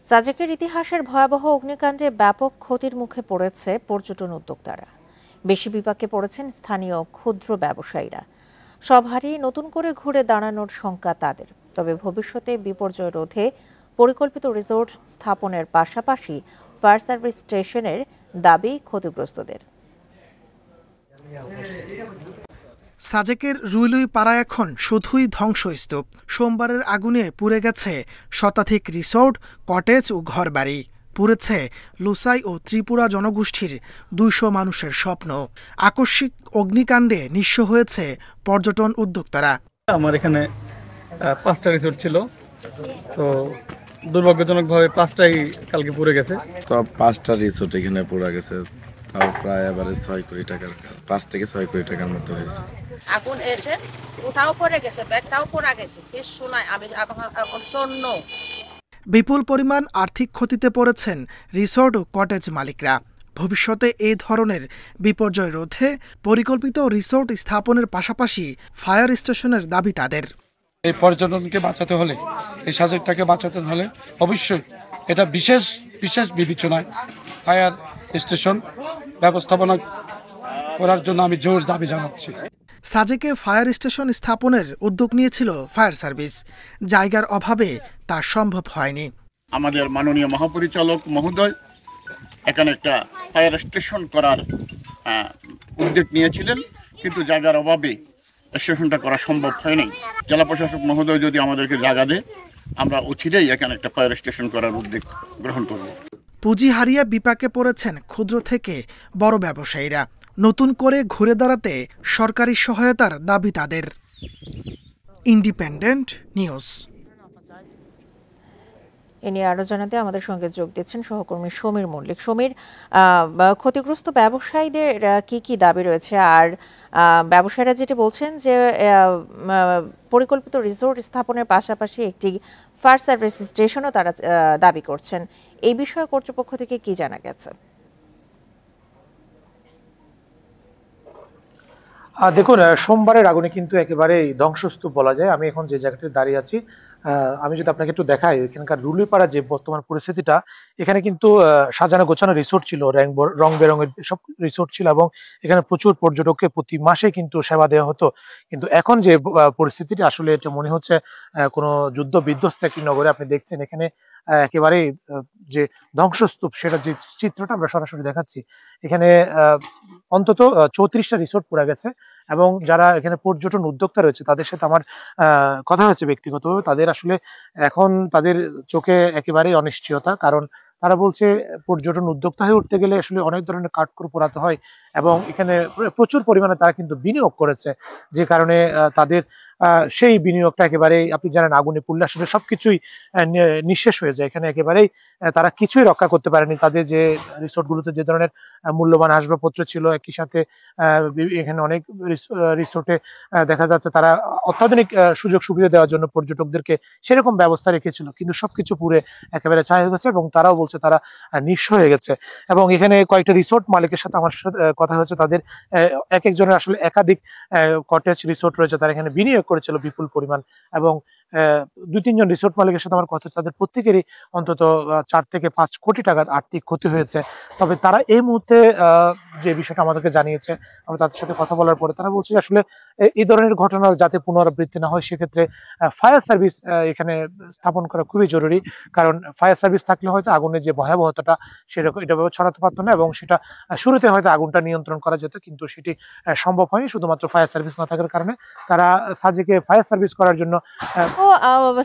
সাজেকের ইতিহাসের ভয়াবহ অগ্নিকাণ্ডে ব্যাপক ক্ষতির মুখে পড়েছে পর্যটন উদ্যোক্তারা। বেশি বিপাকে পড়েছেন স্থানীয় ক্ষুদ্র ব্যবসায়ীরা। সব হারিয়ে নতুন করে ঘুরে দাঁড়ানোর শঙ্কা তাদের। তবে ভবিষ্যতে বিপর্যয় রোধে পরিকল্পিত রিসোর্ট স্থাপনের পাশাপাশি ফায়ার সার্ভিস স্টেশনের দাবি ক্ষতিগ্রস্তদের। সাজেকের রুইলুই পাড়া এখন শুধুই ধ্বংসস্তূপ। সোমবারের আগুনে পুড়ে গেছে শতাধিক রিসোর্ট, কটেজ ও ঘরবাড়ি। পুড়েছে লুসাই ও ত্রিপুরা জনগোষ্ঠীর ২০০ মানুষের স্বপ্ন। আকস্মিক অগ্নিকাণ্ডে নিঃস্ব হয়েছে পর্যটন উদ্যোক্তারা। আমার এখানে ৫টা রিসোর্ট ছিল, তো দুর্ভাগ্যজনকভাবে ৫টাই কালকে পুড়ে গেছে। তো ৫টা রিসোর্ট এখানে পুড়ে গেছে, তাও প্রায় এবারে ৬ কোটি টাকার, ৫ থেকে ৬ কোটি টাকার মতো হয়েছে। আগুন এসে ওটাও পড়ে গেছে, ব্যাগটাও পড়ে গেছে, কিছু নাই। আমি এখন শূন্য। বিপুল পরিমাণ আর্থিক ক্ষতিতে পড়েছেন রিসোর্ট ও কটেজ মালিকরা। ভবিষ্যতে এই ধরনের বিপর্যয় রোধে পরিকল্পিত রিসোর্ট স্থাপনের পাশাপাশি ফায়ার স্টেশনের দাবি তাদের। এই পর্যটনকে বাঁচাতে হলে, এই সাজেকটাকে বাঁচাতে হলে অবশ্যই এটা বিশেষ বিবেচনায় ফায়ার স্টেশন ব্যবস্থাপনা করার জন্য আমি জোর দাবি জানাচ্ছি। সাজেকে ফায়ার স্টেশন স্থাপনের উদ্যোগ নিয়েছিল ফায়ার সার্ভিস। জায়গার অভাবে তা সম্ভব হয়নি। আমাদের মাননীয় মহাপরিচালক মহোদয় এখানে একটা ফায়ার স্টেশন করার উদ্যোগ নিয়েছিলেন, কিন্তু জায়গার অভাবে স্টেশনটা করা সম্ভব হয়নি। জেলা প্রশাসক মহোদয় যদি আমাদেরকে জায়গা দেয়, আমরা অচিরেই এখানে একটা ফায়ার স্টেশন করার উদ্যোগ গ্রহণ করব। পুঁজি হারিয়ে বিপাকে পড়েছেন ক্ষুদ্র থেকে বড় ব্যবসায়ীরা। নতুন করে ঘুরে দাঁড়াতে সরকারি সহায়তার দাবি তাদের। Independent news. এ নিয়ে আরো জানাতে আমাদের সঙ্গে যোগ দিচ্ছেন সহকর্মী সমীর মল্লিক। সমীর, ক্ষতিগ্রস্ত ব্যবসায়ীদের কি কি দাবি রয়েছে? আর ব্যবসায়ীরা যেটা বলছেন যে পরিকল্পিত রিসোর্ট স্থাপনের পাশাপাশি একটি ফায়ার সার্ভিস স্টেশনও তারা দাবি করছেন। এই বিষয়ে কর্তৃপক্ষ থেকে কি জানা গেছে? দেখুন, সোমবারের আগুনে কিন্তু একেবারেই ধ্বংসস্তূপ বলা যায়। আমি এখন যে জায়গাতে দাঁড়িয়ে আছি, আমি যদি আপনাকে একটু দেখাই, এখানকার রুলিপাড়া যে বর্তমান পরিস্থিতিটা, এখানে কিন্তু সাজানো গোছানো রিসোর্ট ছিল, রং বেরঙের সব রিসোর্ট ছিল এবং এখানে প্রচুর পর্যটককে প্রতি মাসে কিন্তু সেবা দেওয়া হতো। কিন্তু এখন যে পরিস্থিতিটা, আসলে এটা মনে হচ্ছে কোনো যুদ্ধ বিধ্বস্ত একটি নগরে। আপনি দেখছেন এখানে একেবারেই যে ধ্বংসস্তূপ, সেটা যে চিত্রটা আমরা সরাসরি দেখাচ্ছি। এখানে অন্তত ৩৪টা রিসোর্ট পুড়ে গেছে এবং যারা এখানে পর্যটন উদ্যোক্তা রয়েছে তাদের সাথে আমার কথা হয়েছে ব্যক্তিগতভাবে। তাদের আসলে এখন তাদের চোখে একেবারেই অনিশ্চয়তা, কারণ তারা বলছে পর্যটন উদ্যোক্তা হয়ে উঠতে গেলে আসলে অনেক ধরনের কাঠখড় পোড়াতে হয় এবং এখানে প্রচুর পরিমাণে তারা কিন্তু বিনিয়োগ করেছে, যে কারণে তাদের সেই বিনিয়োগটা একেবারেই, আপনি জানেন, আগুনে পুড়লে আসলে সবকিছুই নিঃশেষ হয়ে যায়। এখানে একেবারেই তারা কিছুই রক্ষা করতে পারেনি। তাদের যে রিসোর্ট গুলোতে যে ধরনের মূল্যবান আসবাবপত্র ছিল, একই সাথে এখানে অনেক রিসোর্টে দেখা যাচ্ছে তারা অত্যাধুনিক সুযোগ সুবিধা দেওয়ার জন্য পর্যটকদেরকে সেরকম ব্যবস্থা রেখেছিল, কিন্তু সবকিছু পুরে একেবারে ছাই হয়ে গেছে এবং তারাও বলছে তারা নিঃস্ব হয়ে গেছে। এবং এখানে কয়েকটা রিসোর্ট মালিকের সাথে আমার সাথে কথা হয়েছে। তাদের এক একজনের আসলে একাধিক কটেজ রিসোর্ট রয়েছে, তারা এখানে বিনিয়োগ করেছিল বিপুল পরিমাণ এবং ২-৩ জন রিসোর্ট মালিকের সাথে আমার কথা, তাদের প্রত্যেকেরই অন্তত ৪ থেকে ৫ কোটি টাকার আর্থিক ক্ষতি হয়েছে। তবে তারা এই মুহূর্তে যে বিষয়টা আমাদেরকে জানিয়েছে, আমরা তাদের সাথে কথা বলার পরে তারা বলছে আসলে এই ধরনের ঘটনা যাতে পুনরাবৃত্তি না হয়, সেক্ষেত্রে ফায়ার সার্ভিস এখানে স্থাপন করা খুবই জরুরি। কারণ ফায়ার সার্ভিস থাকলে হয়তো আগুনের যে ভয়াবহতাটা সেরকম এটা ছড়াতে পারতো না এবং সেটা শুরুতে হয়তো আগুনটা নিয়ন্ত্রণ করা যেত, কিন্তু সেটি সম্ভব হয়নি শুধুমাত্র ফায়ার সার্ভিস না থাকার কারণে। তারা সাজেকে ফায়ার সার্ভিস করার জন্য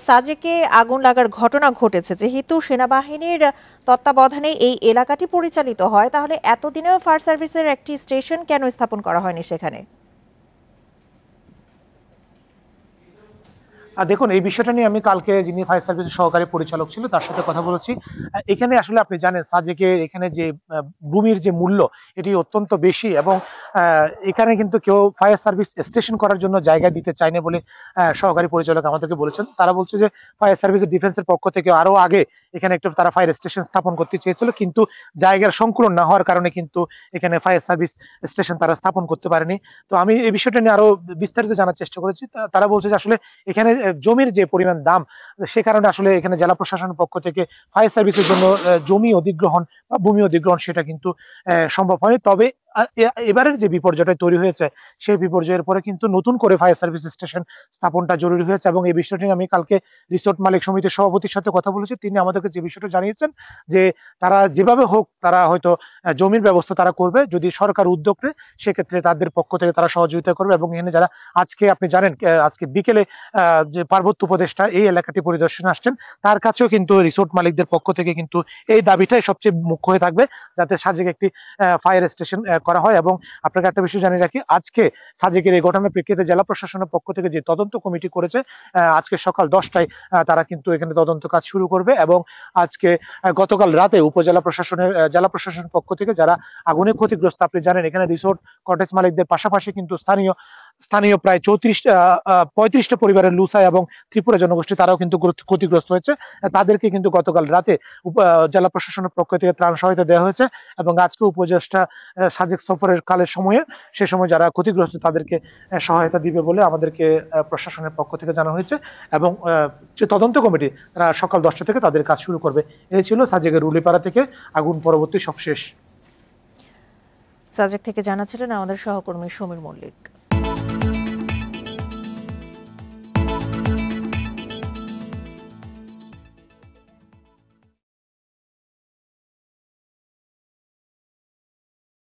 সাজেকে আগুন লাগার ঘটনা ঘটেছে, যেহেতু সেনাবাহিনীর তত্ত্বাবধানে এই এলাকাটি পরিচালিত হয়, তাহলে এতদিনেও ফায়ার সার্ভিসের একটি স্টেশন কেন স্থাপন করা হয়নি সেখানে? দেখুন, এই বিষয়টা নিয়ে আমি কালকে যিনি ফায়ার সার্ভিসের সহকারী পরিচালক ছিল তার সাথে কথা বলেছি। এখানে আসলে আপনি জানেন সাজেকে এখানে যে ভূমির যে মূল্য এটি অত্যন্ত বেশি এবং এখানে কিন্তু কেউ ফায়ার সার্ভিস স্টেশন করার জন্য জায়গা দিতে চায় না বলে সহকারী পরিচালক আমাদেরকে বলেছেন। তারা বলছে যে ফায়ার সার্ভিসের ডিফেন্সের পক্ষ থেকে আরো আগে এখানে একটা তারা ফায়ার স্টেশন স্থাপন করতে চেয়েছিল, কিন্তু জায়গার সংকুলন না হওয়ার কারণে কিন্তু এখানে ফায়ার সার্ভিস স্টেশন তারা স্থাপন করতে পারেনি। তো আমি এই বিষয়টা নিয়ে আরো বিস্তারিত জানার চেষ্টা করেছি। তারা বলছে যে আসলে এখানে জমির যে পরিমাণ দাম, সে কারণে আসলে এখানে জেলা প্রশাসনের পক্ষ থেকে ফায়ার সার্ভিসের জন্য জমি অধিগ্রহণ বা ভূমি অধিগ্রহণ সেটা কিন্তু সম্ভব হয়নি। তবে এবারের যে বিপর্যয়টা তৈরি হয়েছে সেই বিপর্যয়ের পরে কিন্তু নতুন করে ফায়ার সার্ভিস স্টেশন স্থাপনটা জরুরি হয়েছে, এবং এই বিষয়টি আমি কালকে রিসোর্ট মালিক সমিতির সভাপতির সাথে কথা বলেছি। তিনি আমাদেরকে যে বিষয়টা জানিয়েছেন যে তারা যেভাবে হোক তারা হয়তো জমির ব্যবস্থা তারা করবে, যদি সরকার উদ্যোগ নেয় সেক্ষেত্রে তাদের পক্ষ থেকে তারা সহযোগিতা করবে। এবং এখানে যারা আজকে আপনি জানেন আজকে বিকেলে যে পার্বত্য উপদেষ্টা এই এলাকাটি পরিদর্শনে আসছেন, তার কাছেও কিন্তু রিসোর্ট মালিকদের পক্ষ থেকে কিন্তু এই দাবিটাই সবচেয়ে মুখ্য হয়ে থাকবে, যাতে সাজেকে একটি ফায়ার স্টেশন করা হয়। এবং আপনাকে একটা বিষয় জানিয়ে রাখি, আজকে সাজেকের এই ঘটনার প্রেক্ষিতে জেলা প্রশাসনের পক্ষ থেকে যে তদন্ত কমিটি করেছে, আজকে সকাল 10টায় তারা কিন্তু এখানে তদন্ত কাজ শুরু করবে। এবং আজকে গতকাল রাতে উপজেলা প্রশাসনের জেলা প্রশাসনের পক্ষ থেকে যারা আগুনে ক্ষতিগ্রস্ত, আপনি জানেন এখানে রিসোর্ট কটেজ মালিকদের পাশাপাশি কিন্তু স্থানীয় প্রায় 35টা পরিবারের লুসাই এবং ত্রিপুরা জনগোষ্ঠী তারাও কিন্তু ক্ষতিগ্রস্ত হয়েছে। তাদেরকে কিন্তু গতকাল রাতে জেলা প্রশাসনের পক্ষ থেকে ত্রাণ সহায়তা দেওয়া হয়েছে, এবং আজকে উপদেষ্টা সাজেক সফরের কালের সময়ে সে সময় যারা ক্ষতিগ্রস্ত তাদেরকে সহায়তা দিবে বলে আমাদেরকে প্রশাসনের পক্ষ থেকে জানা হয়েছে। এবং যে তদন্ত কমিটি তারা সকাল 10টা থেকে তাদের কাজ শুরু করবে। এই ছিল সাজেকের রুলিপাড়া থেকে আগুন পরবর্তী সবশেষ। সাজেক থেকে জানাচ্ছিলেন আমাদের সহকর্মী সমীর মল্লিক।